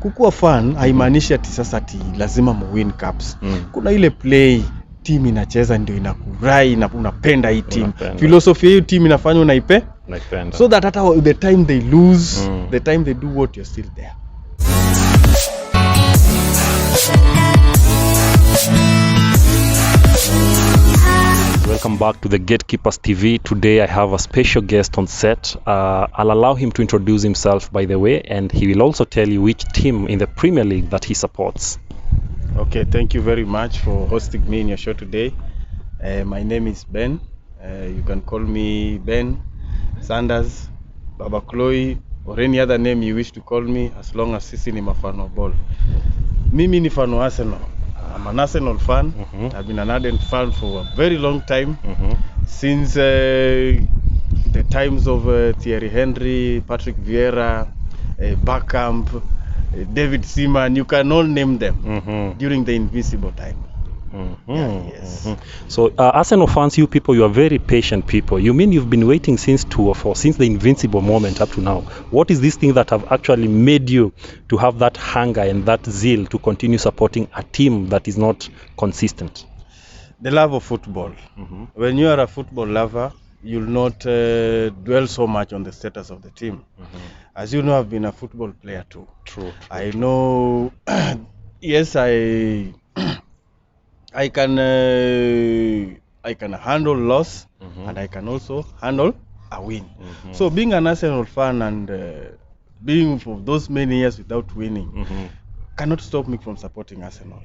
Kukua fan haimaanishi ati sasa ati lazima mu win cups. Kuna ile play team inacheza ndio inakurai na unapenda hii team. Philosophy hii team inafanya unaipenda. So that hata the time they lose, the time they do what, you're still there. Welcome back to the Gatekeepers TV. Today I have a special guest on set. I'll allow him to introduce himself, by the way, and he will also tell you which team in the Premier League that he supports. Okay, thank you very much for hosting me in your show today. My name is Ben. You can call me Ben, Sanders, Baba Chloe, or any other name you wish to call me, as long as sisi ni mafano wa ball. Mimi ni fan wa Arsenal. I'm an Arsenal fan. I've been an ardent fan for a very long time. Since the times of Thierry Henry, Patrick Vieira, Bergkamp, David Seaman, you can all name them during the Invincible time. Yes. So Arsenal fans, you people, you are very patient people. You mean you've been waiting since 2004, since the Invincible moment up to now? What is this thing that have actually made you to have that hunger and that zeal to continue supporting a team that is not consistent? The love of football. When you are a football lover, you'll not dwell so much on the status of the team. As you know, I've been a football player too. True. I know. Yes, I can handle loss, and I can also handle a win. So being an Arsenal fan and being for those many years without winning cannot stop me from supporting Arsenal,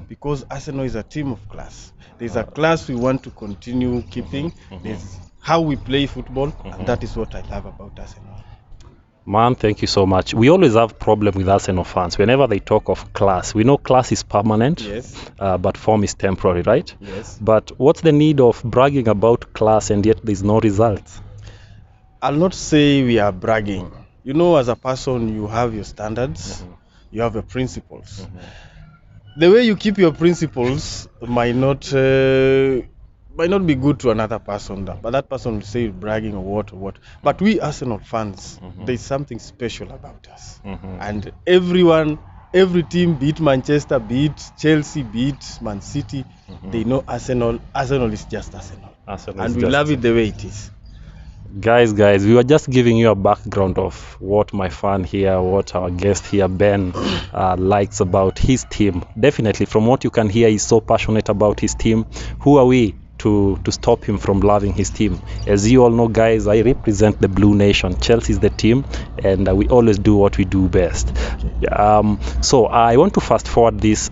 because Arsenal is a team of class. There's a class we want to continue keeping. There's how we play football, and that is what I love about Arsenal. Man, thank you so much. We always have problem with Arsenal fans. Whenever they talk of class, we know class is permanent, Yes. But form is temporary, right? Yes. But what's the need of bragging about class and yet there's no results? I'll not say we are bragging. You know, as a person, you have your standards, you have your principles. The way you keep your principles might not be good to another person, but that person will say bragging or what. But we Arsenal fans, there's something special about us. And every team, be it Manchester, be it Chelsea, be it Man City, they know Arsenal is just Arsenal. And we love it the way it is. Guys, we were just giving you a background of what my fan here, what our guest here, Ben, likes about his team. Definitely, from what you can hear, he's so passionate about his team. Who are we to stop him from loving his team? As you all know, guys, I represent the Blue Nation. Chelsea is the team, and we always do what we do best. So I want to fast forward this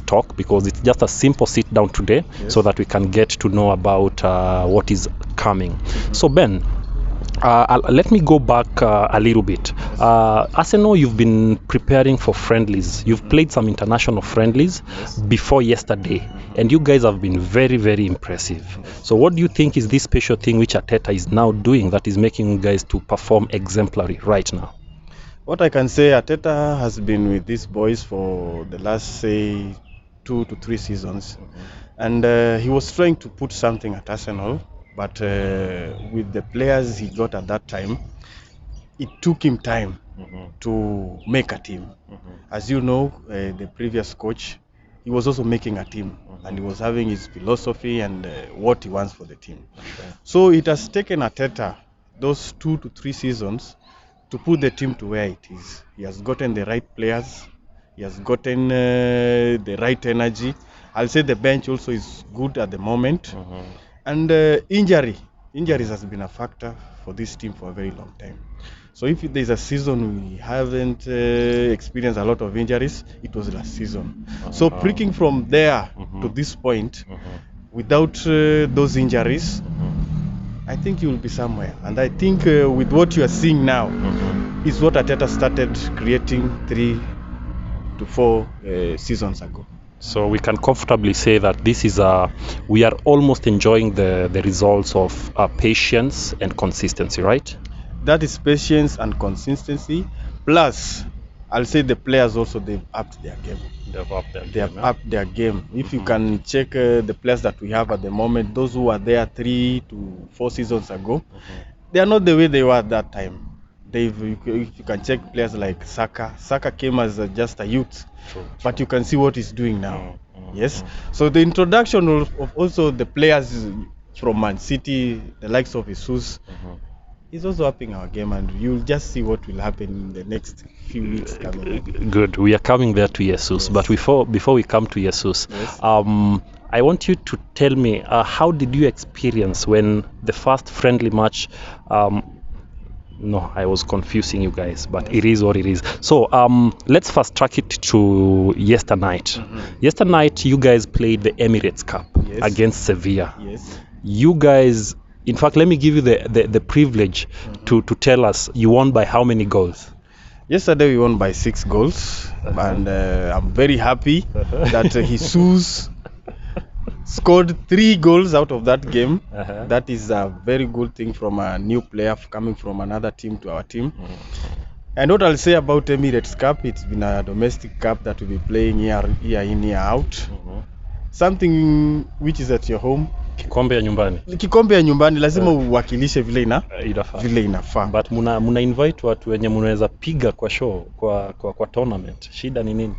talk, because it's just a simple sit down today, so that we can get to know about what is coming. So Ben, let me go back a little bit. Arsenal, you've been preparing for friendlies. You've played some international friendlies before yesterday, and you guys have been very, very impressive. So what do you think is this special thing which Arteta is now doing that is making you guys to perform exemplary right now? What I can say, Arteta has been with these boys for the last, say, 2 to 3 seasons. And he was trying to put something at Arsenal, but with the players he got at that time, it took him time to make a team. As you know, the previous coach, he was also making a team, and he was having his philosophy and what he wants for the team. So it has taken Arteta those 2 to 3 seasons to put the team to where it is. He has gotten the right players, he has gotten the right energy. I'll say the bench also is good at the moment. And injuries has been a factor for this team for a very long time. So if there's a season we haven't experienced a lot of injuries, it was last season. So pricking from there to this point, without those injuries, I think you will be somewhere. And I think with what you are seeing now is what Arteta started creating 3 to 4 seasons ago. So we can comfortably say that this is we are almost enjoying the results of patience and consistency, right? That is patience and consistency. Plus, I'll say the players also, they've upped their game. Upped their game. If you can check the players that we have at the moment, those who were there 3 to 4 seasons ago, they are not the way they were at that time. if you can check players like Saka came as just a youth, True. but you can see what he's doing now. Yes. So the introduction of also the players from Man City, the likes of Jesus, is also upping our game, and you'll just see what will happen in the next few weeks coming. Good. We are coming there to Jesus, Yes. but before we come to Jesus, Yes. I want you to tell me how did you experience when the first friendly match? No, I was confusing you guys, but it is what it is. So let's fast track it to yesterday night. Yesterday night, you guys played the Emirates Cup Yes. against Sevilla. Yes. You guys, in fact, let me give you the privilege to tell us you won by how many goals? Yesterday we won by 6 goals, and I'm very happy that Jesus scored 3 goals out of that game. That is a very good thing from a new player coming from another team to our team. And what I'll say about Emirates Cup, it's been a domestic cup that we'll be playing year in, year out. Something which is at your home. Kikombe ya nyumbani. Kikombe ya nyumbani lazima uwakilishe vile inafaa. But muna invite watu wenye mnaweza piga kwa show kwa tournament. Shida ni nini?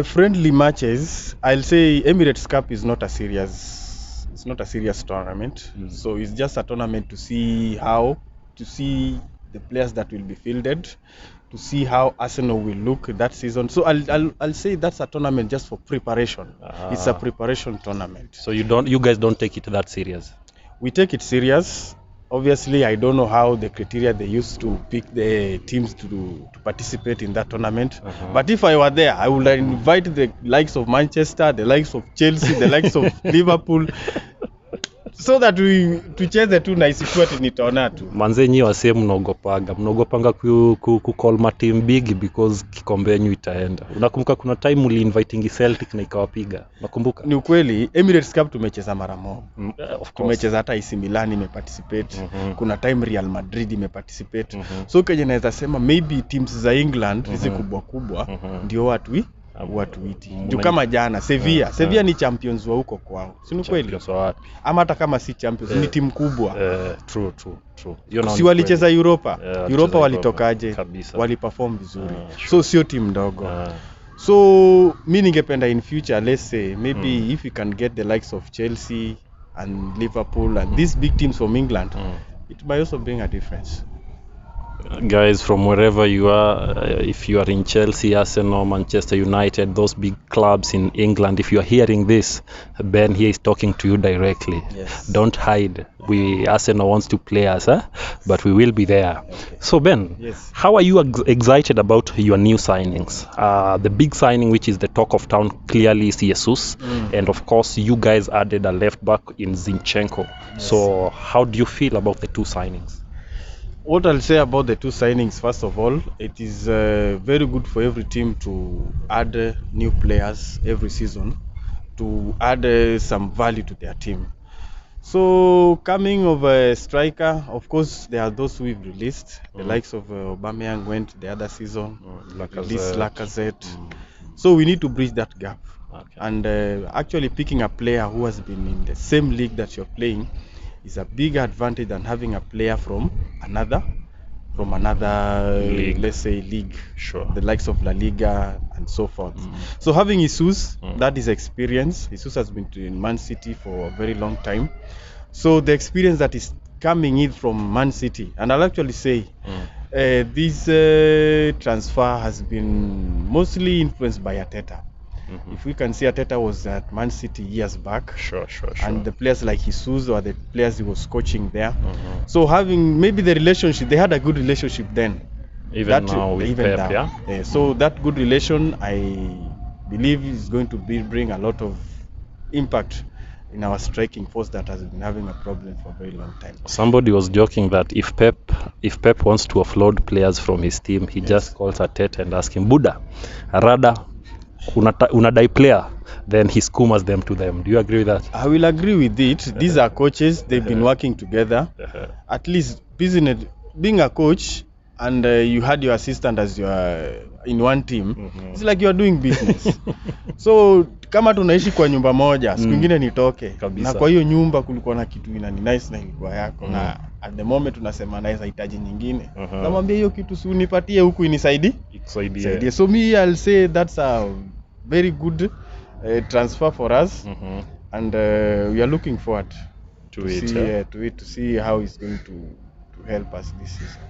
Friendly matches, I'll say Emirates Cup is not a serious tournament. So it's just a tournament to see the players that will be fielded, to see how Arsenal will look that season. So I'll say that's a tournament just for preparation. It's a preparation tournament. So you guys don't take it that serious? We take it serious. Obviously, I don't know how the criteria they used to pick the teams to participate in that tournament. But if I were there, I would invite the likes of Manchester, the likes of Chelsea, the likes of Liverpool, so that tucheze tu na isikuwa nitaona tu. Manze nyi wase mnaogopanga ku call ma team big because kikombe yenu itaenda. Unakumbuka kuna time uliinviting Celtic na ikawapiga? Unakumbuka? Ni ukweli, Emirates Cup tumecheza mara moja. Of course. Tumecheza hata AC Milan imeparticipate. Kuna time Real Madrid imeparticipate. So kenye naweza sema maybe teams za England hizi kubwa ndio watu iti. Ndio kama jana Sevilla ni champions wa huko kwao. Si ni kweli? Ama hata kama si champions ni timu kubwa. True. Si walicheza Europa walitokaje? Waliperform vizuri. So sio timu ndogo. So mi ningependa in future, let's say maybe if we can get the likes of Chelsea and Liverpool and these big teams from England, it might also bring a difference. Guys from wherever you are, if you are in Chelsea, Arsenal, Manchester United, those big clubs in England, if you are hearing this, Ben here is talking to you directly. Yes. Don't hide. Arsenal wants to play us, but we will be there. Okay. So Ben, yes. How are you excited about your new signings? The big signing which is the talk of town clearly is Jesus, and of course you guys added a left back in Zinchenko. Yes. So how do you feel about the two signings? What I'll say about the two signings, first of all, it is very good for every team to add new players every season, to add some value to their team. So coming of a striker, of course, there are those we've released. The likes of Aubameyang went the other season, released Lacazette. So we need to bridge that gap. Okay. And actually picking a player who has been in the same league that you're playing is a big advantage than having a player from another league. Let's say league, sure, the likes of La Liga and so forth. So having Jesus, that is experience. Jesus has been in Man City for a very long time, so the experience that is coming in from Man City, and I'll actually say this transfer has been mostly influenced by Arteta. If we can see, Arteta was at Man City years back. Sure. And the players like Jesus or the players he was coaching there. So having maybe the relationship, they had a good relationship then. Even now with Pep, yeah. So that good relation, I believe, is going to bring a lot of impact in our striking force that has been having a problem for a very long time. Somebody was joking that if Pep wants to offload players from his team, he just calls Arteta and asks him, Buddha, Rada, unadai player, then he skumas them to them. Do you agree with that? I will agree with it. These are coaches. They've been working together. At least being a coach and you had your assistant as you are in one team, it's like you are doing business. So kama tunaishi kwa nyumba moja, siku nyingine nitoke. Kabisa. Na kwa hiyo nyumba kulikuwa na kitu inani nice na ilikuwa yako na at the moment tunasema naweza hitaji nyingine. Namwambia hiyo kitu si unipatie huku inisaidie. So me I'll say that's a very good transfer for us. And we are looking forward to see how it's going to help us this season.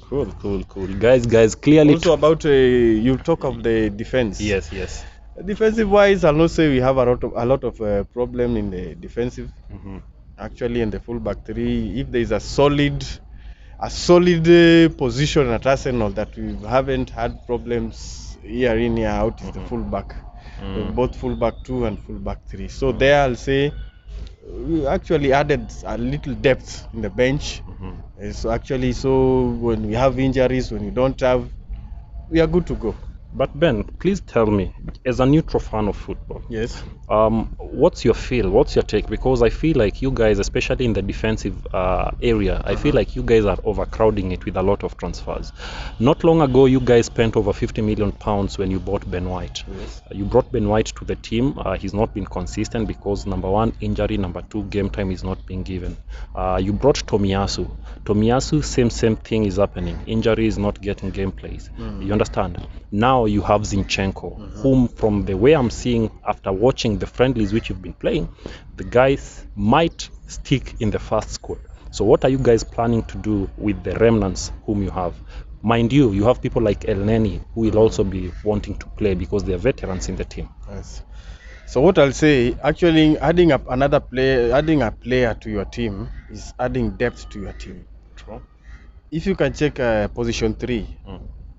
Cool. Guys, clearly also about you talk of the defense. Yes. Defensive wise, I'll not say we have a lot of problem in the defensive. Actually, in the fullback three, if there is a solid position at Arsenal that we haven't had problems year in year out is the fullback. Both fullback 2 and fullback 3. So there I'll say we actually added a little depth in the bench. So actually, when we have injuries, when we don't have, we are good to go. But Ben, please tell me, as a neutral fan of football, yes, what's your feel? What's your take? Because I feel like you guys, especially in the defensive area, I feel like you guys are overcrowding it with a lot of transfers. Not long ago, you guys spent over £50 million when you bought Ben White. Yes. You brought Ben White to the team. He's not been consistent because number one, injury, number two, game time is not being given. You brought Tomiyasu. Tomiyasu, same thing is happening. Injury is not getting game plays. You understand? Now you have Zinchenko, whom from the way I'm seeing after watching the friendlies which you've been playing, the guys might stick in the first squad. So what are you guys planning to do with the remnants whom you have? Mind you have people like El Neni who will also be wanting to play because they are veterans in the team. Yes. So what I'll say, actually adding a player to your team is adding depth to your team. True. If you can check position 3,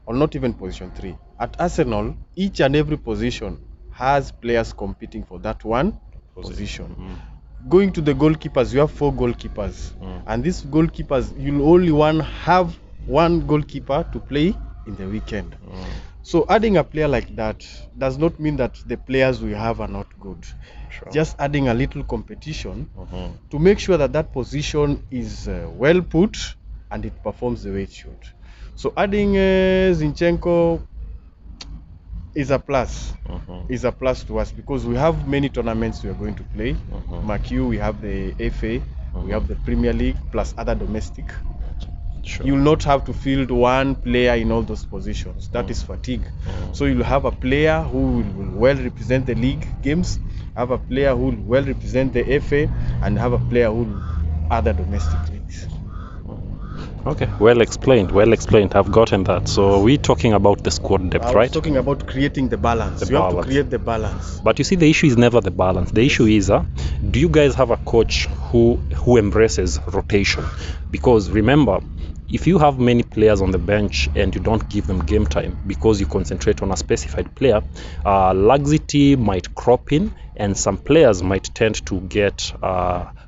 or not even position 3, at Arsenal, each and every position has players competing for that one position. Going to the goalkeepers, you have 4 goalkeepers. And these goalkeepers, you'll only have one goalkeeper to play in the weekend. So adding a player like that does not mean that the players we have are not good. Sure. Just adding a little competition to make sure that position is well put and it performs the way it should. So adding Zinchenko is a plus. Is a plus to us because we have many tournaments we are going to play. McHugh, we have the FA, we have the Premier League plus other domestic. Sure. You will not have to field one player in all those positions. That is fatigue. So you'll have a player who will well represent the league games, have a player who will well represent the FA, and have a player who will other domestic leagues. Okay, well explained. I've gotten that. So we're talking about the squad depth, right? Talking about creating the balance. You have to create the balance. But you see, the issue is never the balance. The issue is, do you guys have a coach who embraces rotation? Because remember, if you have many players on the bench and you don't give them game time because you concentrate on a specified player, laxity might crop in and some players might tend to get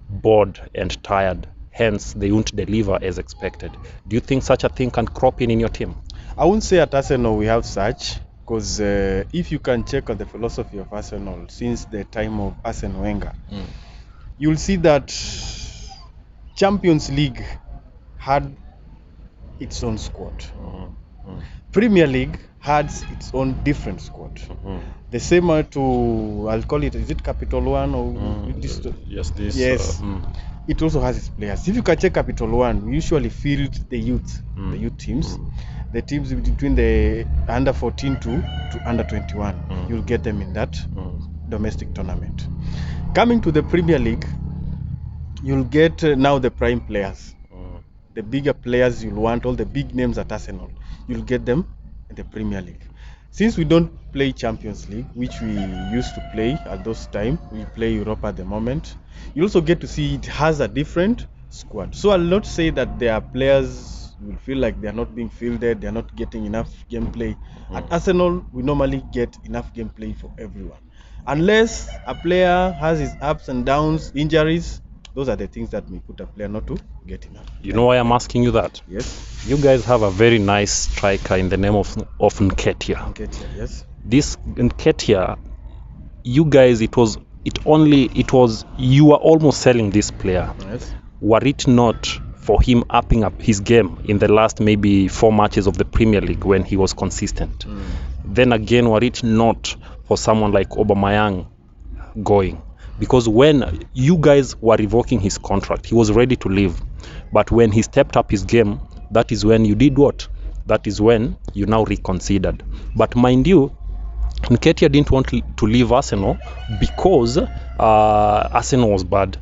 bored and tired. Hence, they won't deliver as expected. Do you think such a thing can crop in your team? I wouldn't say at Arsenal we have such, because if you can check on the philosophy of Arsenal since the time of Arsene Wenger, you'll see that Champions League had its own squad. Premier League had its own different squad. The same I'll call it, is it Capital One or Yes. It also has its players. If you can check Capital One, we usually field the youth teams, the teams between the under 14 to under 21. You'll get them in that domestic tournament. Coming to the Premier League, you'll get now the prime players. The bigger players you'll want, all the big names at Arsenal, you'll get them in the Premier League. Since we don't play Champions League, which we used to play at those times, we play Europa at the moment, you also get to see it has a different squad. So I'll not say that there are players will feel like they are not being fielded, they are not getting enough gameplay. At Arsenal, we normally get enough gameplay for everyone. Unless a player has his ups and downs, injuries, those are the things that may put a player not to get enough. You know why I'm asking you that? Yes. You guys have a very nice striker in the name of Nketiah. Nketiah, yes. This Nketiah, you guys, you were almost selling this player. Yes. Were it not for him upping up his game in the last maybe 4 matches of the Premier League when he was consistent? then again, were it not for someone like Aubameyang going, because when you guys were revoking his contract, he was ready to leave, but when he stepped up his game, that is when you did what? That is when you now reconsidered. But mind you, Nketiah didn't want to leave Arsenal because Arsenal was bad.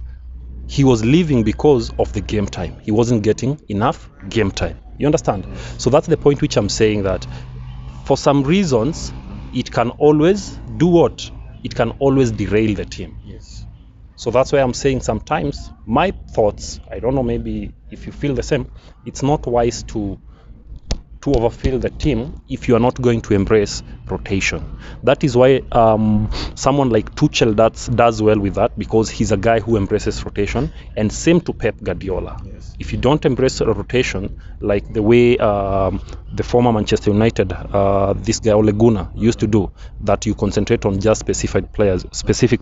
He was leaving because of the game time. He wasn't getting enough game time. You understand? So that's the point which I'm saying, that for some reasons, it can always do what? It can always derail the team. Yes. So that's why I'm saying sometimes my thoughts, I don't know, maybe if you feel the same, it's not wise to overfill the team if you are not going to embrace rotation. That is why someone like Tuchel does well with that, because he's a guy who embraces rotation, and same to Pep Guardiola. Yes. If you don't embrace rotation, like the way the former Manchester United, this guy Ole Gunnar used to do, that you concentrate on just specific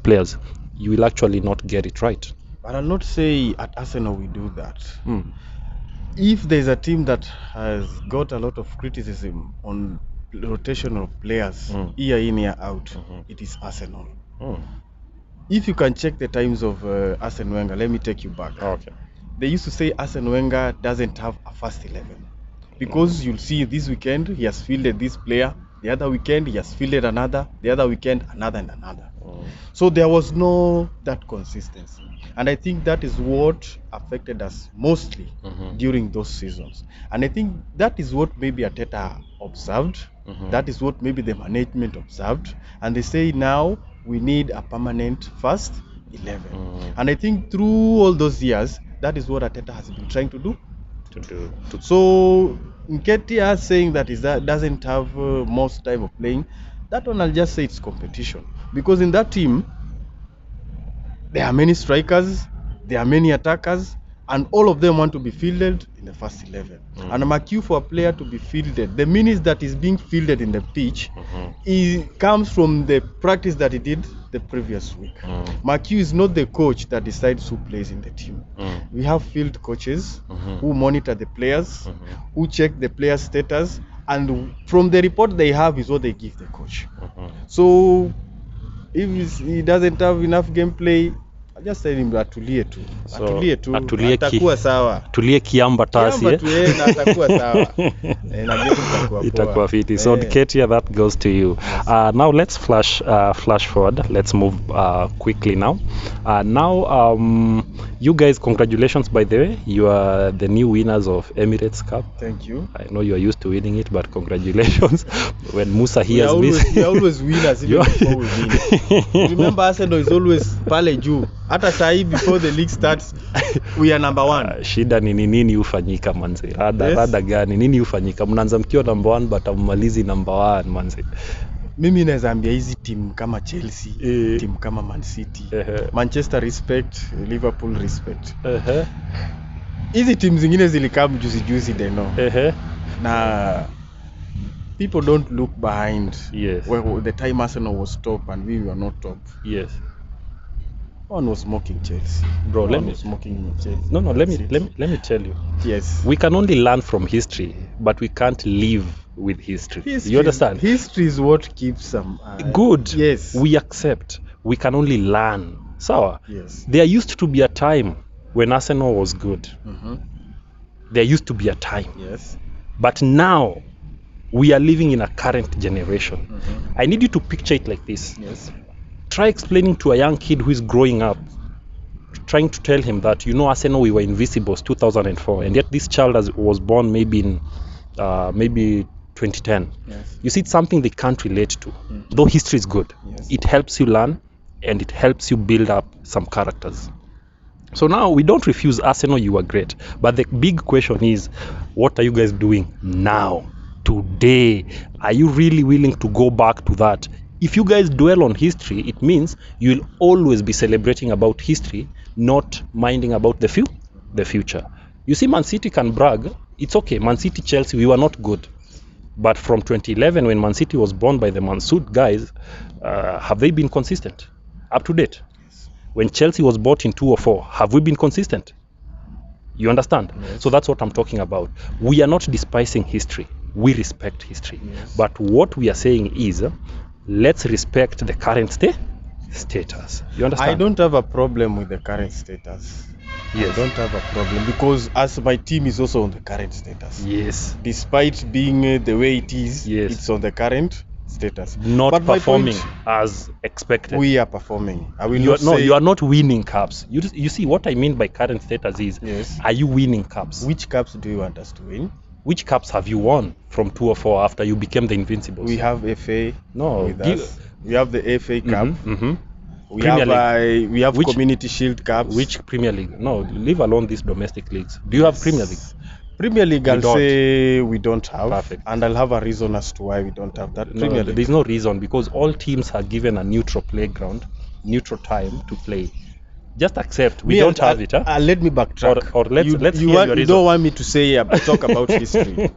players, you will actually not get it right. But I'll not say at Arsenal we do that. If there's a team that has got a lot of criticism on rotation of players year in, year out, it is Arsenal. If you can check the times of Arsene Wenger, let me take you back. Okay. They used to say Arsene Wenger doesn't have a first 11, because you'll see this weekend he has fielded this player, the other weekend he has fielded another, the other weekend another and another. So there was no that consistency, and I think that is what affected us mostly during those seasons. And I think that is what maybe Arteta observed, that is what maybe the management observed, and they say now we need a permanent first 11. And I think through all those years, that is what Arteta has been trying to do. So Nketiah saying that doesn't have most time of playing, that one I'll just say it's competition, because in that team there are many strikers, there are many attackers, and all of them want to be fielded in the first 11. And I'm a cue for a player to be fielded. The minutes that is being fielded in the pitch, it comes from the practice that he did the previous week. McHugh is not the coach that decides who plays in the team. We have field coaches who monitor the players, who check the players' status, and from the report they have is what they give the coach. So if he doesn't have enough gameplay, I just tell him atulie tu. So, Atakuwa sawa. Tulie kiamba tasi. Na atakuwa sawa. Na game itakuwa Itakuwa fiti. So Nketiah, that goes to you. Now let's flash forward. Let's move quickly now. You guys, congratulations, by the way. You are the new winners of Emirates Cup. Thank you. I know you are used to winning it, but congratulations. When Musa hears this, we are always winners even before we win. Remember, Arsenal is always pale juu. Hata sahi before the league starts, we are number one. Shida ni nini hufanyika manze? Rada gani? Nini hufanyika? Mnaanza mkiwa number one but hammalizi number one manze. Mimi naweza ambia hizi team kama Chelsea, team kama Man City, Manchester respect, Liverpool respect. Hizi team zingine zilikam juzi they know. Na people don't look behind. Yes. Where the time Arsenal was top and we were not top. Yes. One was mocking Chelsea. Bro, let me Chelsea. No, let me tell you. Yes. We can only learn from history, but we can't live with history. You understand? History is what keeps some good. Yes. We accept. We can only learn. Sawa? Yes. There used to be a time when Arsenal was good. There used to be a time. Yes. But now we are living in a current generation. I need you to picture it like this. Yes. Try explaining to a young kid who is growing up, trying to tell him that, Arsenal, we were Invincibles 2004, and yet this child was born maybe in 2010. Yes. You see, it's something they can't relate to. Though history is good, it helps you learn and it helps you build up some characters. So now we don't refuse Arsenal, you are great. But the big question is, what are you guys doing now, today? Are you really willing to go back to that? If you guys dwell on history, it means you'll always be celebrating about history, not minding about the future. You see, Man City can brag. It's okay. Man City, Chelsea, we were not good. But from 2011, when Man City was born by the Mansoud guys, have they been consistent? Up to date? When Chelsea was bought in 2004, have we been consistent? You understand? Yes. So that's what I'm talking about. We are not despising history. we respect history. Yes. But what we are saying is, let's respect the current status. You understand? I don't have a problem with the current status. Yes. I don't have a problem because as my team is also on the current status. Yes. Despite being the way it is, Yes. it's on the current status. Not But my performing point, as expected. we are performing. I will You are, not no, say you are not winning cups. You see what I mean by current status is, Yes. are you winning cups? Which cups do you want us to win? Which cups have you won from 2 or 4 after you became the Invincibles? We have FA No, with give- us. We have the FA Cup. Mhm. We Premier have we have Which- Community Shield Cups. Which Premier League? No, leave alone these domestic leagues. Do you have Premier League? Premier League? We I'll don't. say we don't have, Perfect. and I'll have a reason as to why we don't have that No, Premier League. there's no reason, because all teams are given a neutral playground, neutral time to play. Just accept we don't have it. Huh? Let me backtrack. Or let's hear you your reason. don't want me to say talk about history.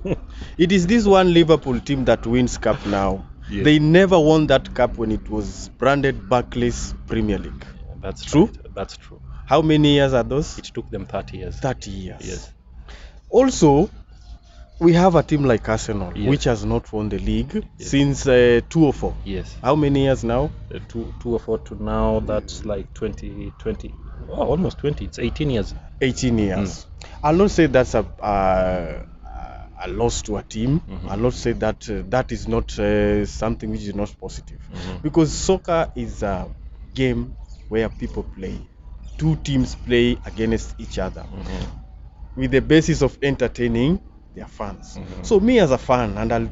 It is this one Liverpool team that wins cup now. Yes. They never won that cup when it was branded Barclays Premier League. That's True? right. That's true. How many years are those? It took them 30 years. 30 years. Yes. Also, we have a team like Arsenal, Yes. which has not won the league Yes. since 2004. Yes. How many years now? 2 or 4 to now, that's like 20. Oh, almost 20. It's 18 years. 18 years. I'll not say that's a loss to a team. I'll not say that that is not something which is not positive. Because soccer is a game where people play. Two teams play against each other with the basis of entertaining their fans. So me as a fan, and I will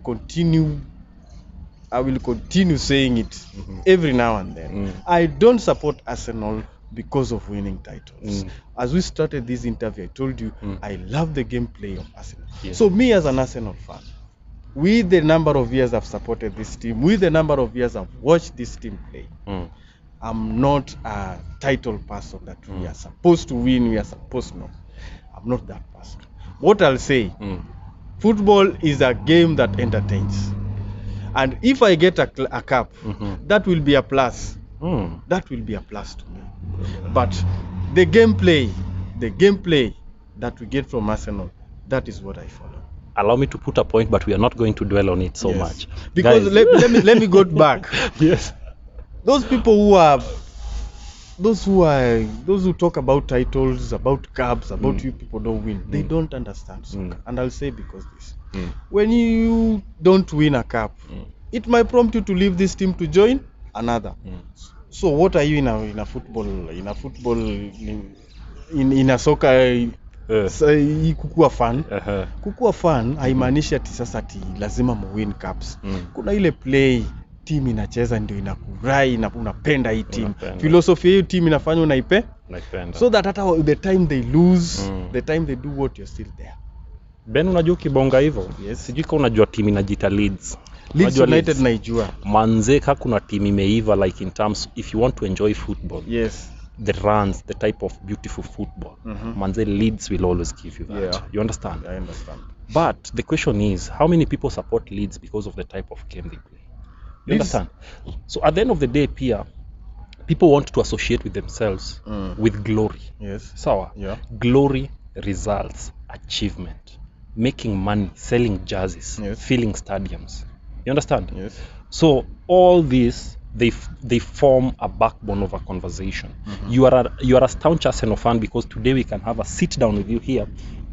continue saying it every now and then. I don't support Arsenal because of winning titles. As we started this interview, I told you I love the gameplay of Arsenal. Yes. So me as an Arsenal fan, with the number of years I've supported this team, with the number of years I've watched this team play, I'm not a title person that we are supposed to win, we are supposed to. I'm not that person. What I'll say, football is a game that entertains. And if I get a cup, that will be a plus. That will be a plus to me. But the gameplay that we get from Arsenal, that is what I follow. Allow me to put a point, but we are not going to dwell on it so Yes. much. Because Guys. let me go back. Yes. Those who talk about titles, about cups, about you people don't win, they don't understand soccer. And I'll say because this. When you don't win a cup, it might prompt you to leave this team to join another. So what are you in a football in a soccer kukua fan? Kukua fan haimaanishi ati sasa ati lazima win cups. Kuna ile play team inacheza ndio inakurai na unapenda hii team. Philosophy ya hii team inafanya unaipenda. So that hata the time they lose, the time they do what, you're still there. Ben, unajua kibonga hivyo? Yes. Sijui kama unajua team inajiita Leeds. Leeds Unajua United naijua. Manze kuna team imeiva, like in terms, if you want to enjoy football. Yes. The runs, the type of beautiful football. Manze, Leeds will always give you that. Yeah. You understand? I understand. But the question is, how many people support Leeds because of the type of game they play? You Leeds- understand? So at the end of the day, people want to associate with themselves with glory. Yes. Sawa? Yeah. Glory, results, achievement, making money, selling jerseys, Yes. filling stadiums. You understand? Yes. So all this, they form a backbone of a conversation. You are a staunch Arsenal fan because today we can have a sit down with you here,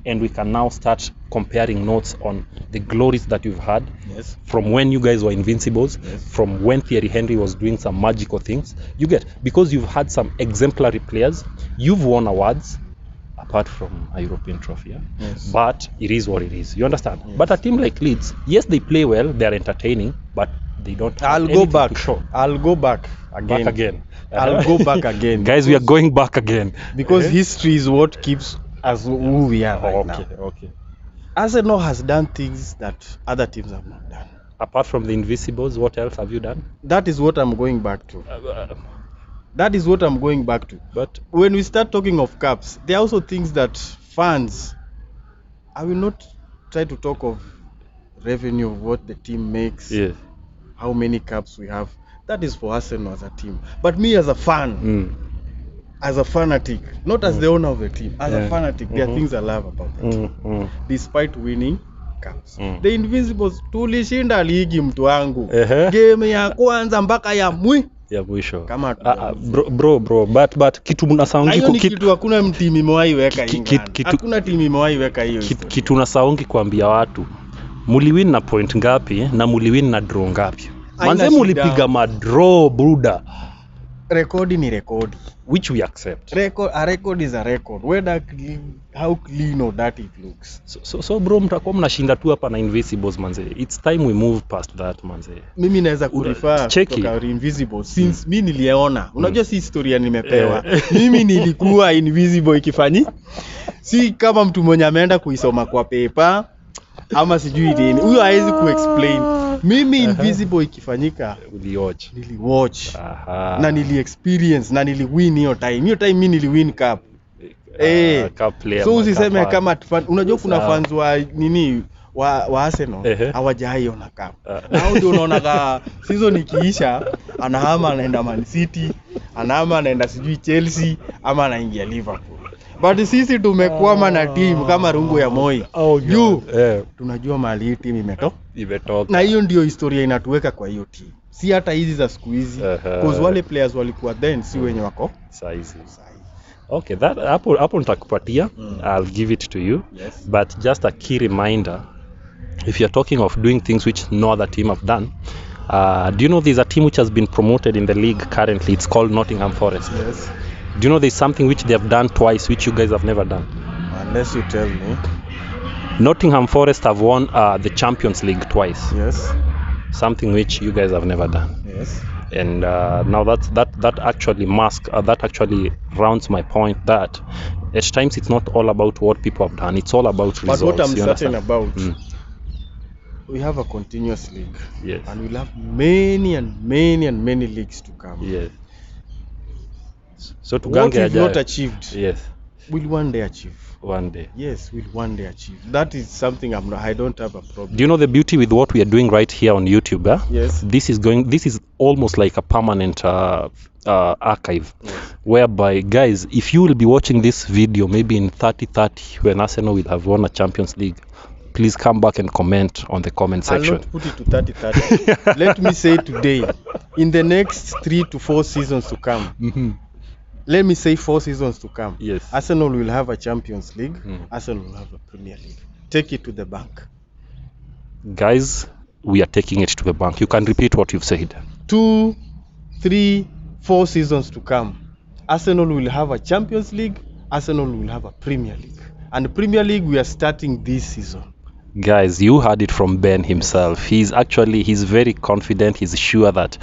and we can now start comparing notes on the glories that you've had. Yes. From when you guys were Invincibles, Yes. from when Thierry Henry was doing some magical things. You get, because you've had some exemplary players, you've won awards apart from a European trophy. Yeah? Yes. But it is what it is. You understand? Yes. But a team like Leeds, yes, they play well, they're entertaining, but they don't have I'll go anything back. to show. I'll go back again. Back again. I'll go back again. Guys, we are going back again. Because history is what keeps us who we are right now. Okay. Arsenal has done things that other teams have not done. Apart from the Invincibles, what else have you done? That is what I'm going back to. That is what I'm going back to. But When we start talking of cups, there are also things that fans, I will not try to talk of revenue of what the team makes, yes. how many cups we have. That is for Arsenal as a team. But me as a fan, as a fanatic, not as the owner of the team, as a fanatic, there are things I love about the team. Despite winning, Cups. The Invincibles tulishinda ligi mtu wangu. Game ya kwanza mpaka ya mwisho. Kama bro but kitu mnasaungi kitu hakuna timu imewahi weka England. Hakuna timu imewahi weka hiyo. Kitu nasaungi kuambia watu. Muliwin na point ngapi na muliwin na draw ngapi? Manze mulipiga madraw bruda. Record ni record, which we accept. A record is a record, whether how clean or dirty it looks. So bro, mtakuwa mnashinda tu hapa na Invincibles manze. It's time we move past that manze. Mimi naweza kurefer kutoka Invincibles since mimi niliona. Unajua si historia nimepewa. Mimi nilikuwa Invisible ikifanyi. Si kama mtu mwenye ameenda kuisoma kwa paper ama sijui nini. Huyo hawezi kuexplain. Mimi Invisible ikifanyika niliwatch na nili-experience na nili-win hiyo time. Hiyo time mimi nili-win cup. Cup player. So usiseme kama unajua kuna fans wa nini wa Arsenal hawajaiona cup. Nao ndio unaona season ikiisha anahama anaenda Man City, anahama anaenda sijui Chelsea ama anaingia Liverpool. But sisi tumekwama na timu kama rungu ya Moi. Tunajua mali timu imetoka. Na hiyo ndio historia inatuweka kwa hiyo timu. Si hata hizi za siku hizi. Because wale players walikuwa then si wenye wako size. Okay, that hapo nitakupatia. I'll give it to you. Yes. But just a key reminder, if you're talking of doing things which no other team have done, do you know there's a team which has been promoted in the league currently? It's called Nottingham Forest. Yes. Do you know there's something which they have done twice which you guys have never done? Unless you tell me. Nottingham Forest have won the Champions League twice. Yes. Something which you guys have never done. Yes. And now that actually rounds my point that at times it's not all about what people have done. It's all about results. But what I'm certain about, we have a continuous league. Yes. And we'll have many leagues to come. Yes. So what we've not achieved, yes, we'll one day achieve. One day. Yes, we'll one day achieve. That is something I don't have a problem. Do you know the beauty with what we are doing right here on YouTube? Yes. This is almost like a permanent archive. Yes. Whereby, guys, if you will be watching this video maybe in 30 when Arsenal will have won a Champions League, please come back and comment on the comment section. I'll not put it to 30. Let me say today, in the next 3 to 4 seasons to come, let me say 4 seasons to come. Yes. Arsenal will have a Champions League. Arsenal will have a Premier League. Take it to the bank. Guys, we are taking it to the bank. You can repeat what you've said. 2, 3, 4 seasons to come. Arsenal will have a Champions League. Arsenal will have a Premier League. And the Premier League we are starting this season. Guys, you heard it from Ben himself. He's very confident. He's sure that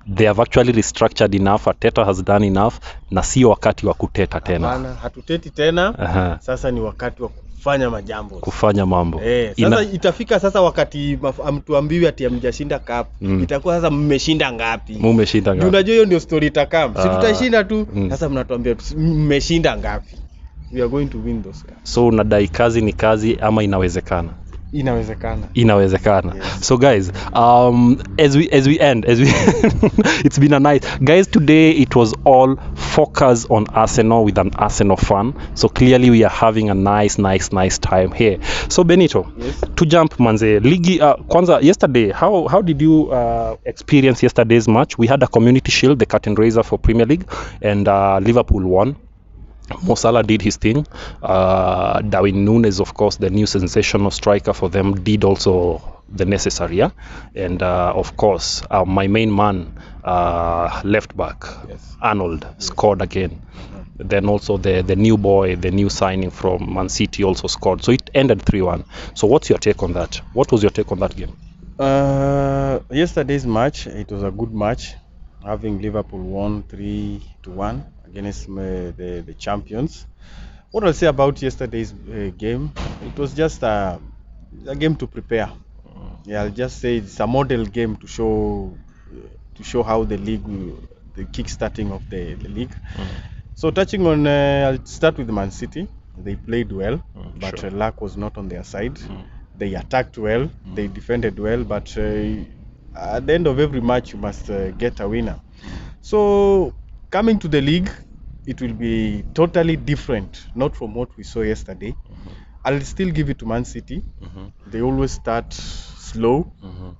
they have actually restructured enough. Arteta has done enough. Na sio wakati wa kuteta tena. Hapana, hatuteti tena. Sasa ni wakati wa kufanya majambo. Kufanya mambo. Sasa itafika sasa wakati mtuambiwi ati hamjashinda cup. Itakuwa sasa mmeshinda ngapi? Mmeshinda ngapi? Unajua hiyo ndio story itakam. Si tutashinda tu. Sasa mnatuambia mmeshinda ngapi? We are going to win those cups. So unadai kazi ni kazi ama inawezekana? Inawezekana. Yes. So guys, as we end it's been a night, guys. Today it was all focus on Arsenal with an Arsenal fan. So clearly we are having a nice time here. So Benito, yes, to jump manze ligi kwanza, yesterday how did you experience yesterday's match? We had a community shield, the curtain raiser for Premier League, and Liverpool won. Mo Salah did his thing. Darwin Núñez, of course, the new sensational striker for them, did also the necessary. And of course, my main man, left back, yes, Arnold, scored again. Then also the new boy, the new signing from Man City also scored. So it ended 3-1. So what's your take on that? What was your take on that game? Yesterday's match, it was a good match. Having Liverpool won 3-1 against the champions. What I'll say about yesterday's game, it was just a game to prepare. Yeah, I'll just say it's a model game to show how the league, the kick-starting of the league. So touching on, I'll start with Man City. They played well, but sure, luck was not on their side. They attacked well, they defended well, but at the end of every match you must get a winner. So coming to the league, it will be totally different, not from what we saw yesterday. I'll still give it to Man City. They always start slow.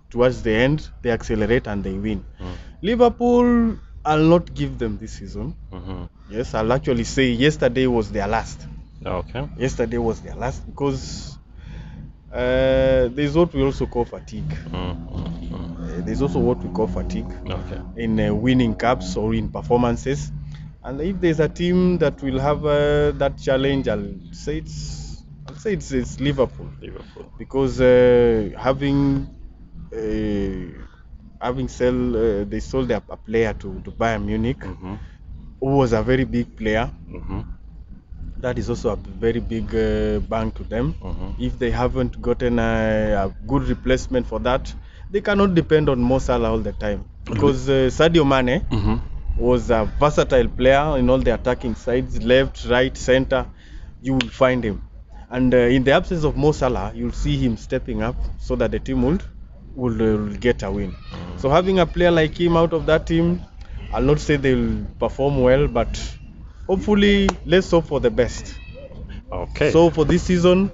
Towards the end, they accelerate and they win. Liverpool, I'll not give them this season. Yes, I'll actually say yesterday was their last. Okay. Yesterday was their last because there's what we also call fatigue. There's also what we call fatigue in winning cups or in performances. And if there's a team that will have that challenge, I'll say it's Liverpool. Because having they sold a player to Bayern Munich, who was a very big player. That is also a very big bang to them. If they haven't gotten a good replacement for that, they cannot depend on Mo Salah all the time. Because Sadio Mane was a versatile player in all the attacking sides, left, right, center. You will find him. And in the absence of Mo Salah, you'll see him stepping up so that the team will get a win. So having a player like him out of that team, I'll not say they'll perform well, but hopefully let's hope for the best. Okay. So for this season,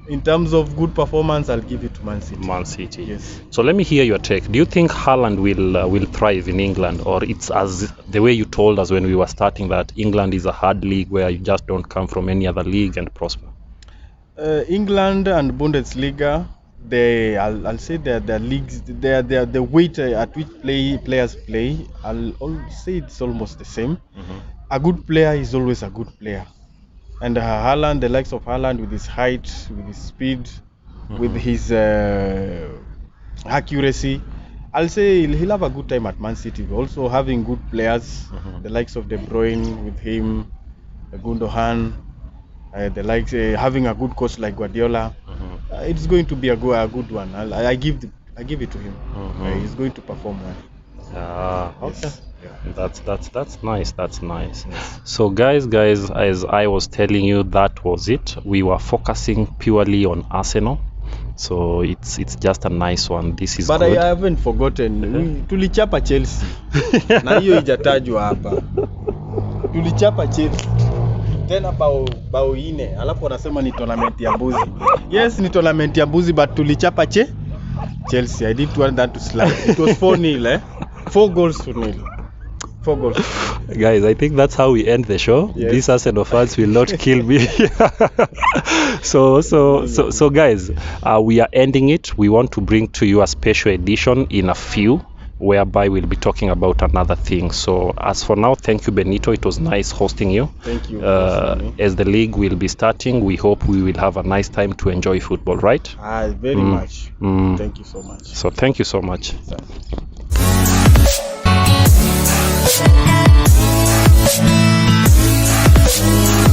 in terms of good performance, I'll give it to Man City. Man City. Yes. So let me hear your take. Do you think Haaland will thrive in England, or it's as the way you told us when we were starting that England is a hard league where you just don't come from any other league and prosper? England and Bundesliga, I'll say they're leagues. They're the weight at which players play. I'll say it's almost the same. A good player is always a good player. And Haaland, the likes of Haaland, with his height, with his speed, with his accuracy, I'll say he'll have a good time at Man City. Also having good players, the likes of De Bruyne with him, Gundogan, the likes having a good coach like Guardiola. It's going to be a good one. I give it to him. He's going to perform well. Okay. Yes. That's nice. That's nice. So guys, as I was telling you, that was it. We were focusing purely on Arsenal. So it's just a nice one. This is but good. I haven't forgotten. Tulichapa Chelsea. Na hiyo ijatajwa hapa. Tulichapa Chelsea. Tena bao ine. Alafu wanasema ni tournament ya mbuzi. Yes, ni tournament ya mbuzi, but tulichapa Chelsea. I didn't want that to slide. It was 4-0, 4 goals to 0. 4 goals. Guys, I think that's how we end the show. Yes. These Arsenal fans will not kill me. So guys, we are ending it. We want to bring to you a special edition in a few, whereby we'll be talking about another thing. So as for now, thank you, Benito. It was nice hosting you. Thank you. As the league will be starting, we hope we will have a nice time to enjoy football, right? Very much. Thank you so much. So thank you so much. We'll be right back.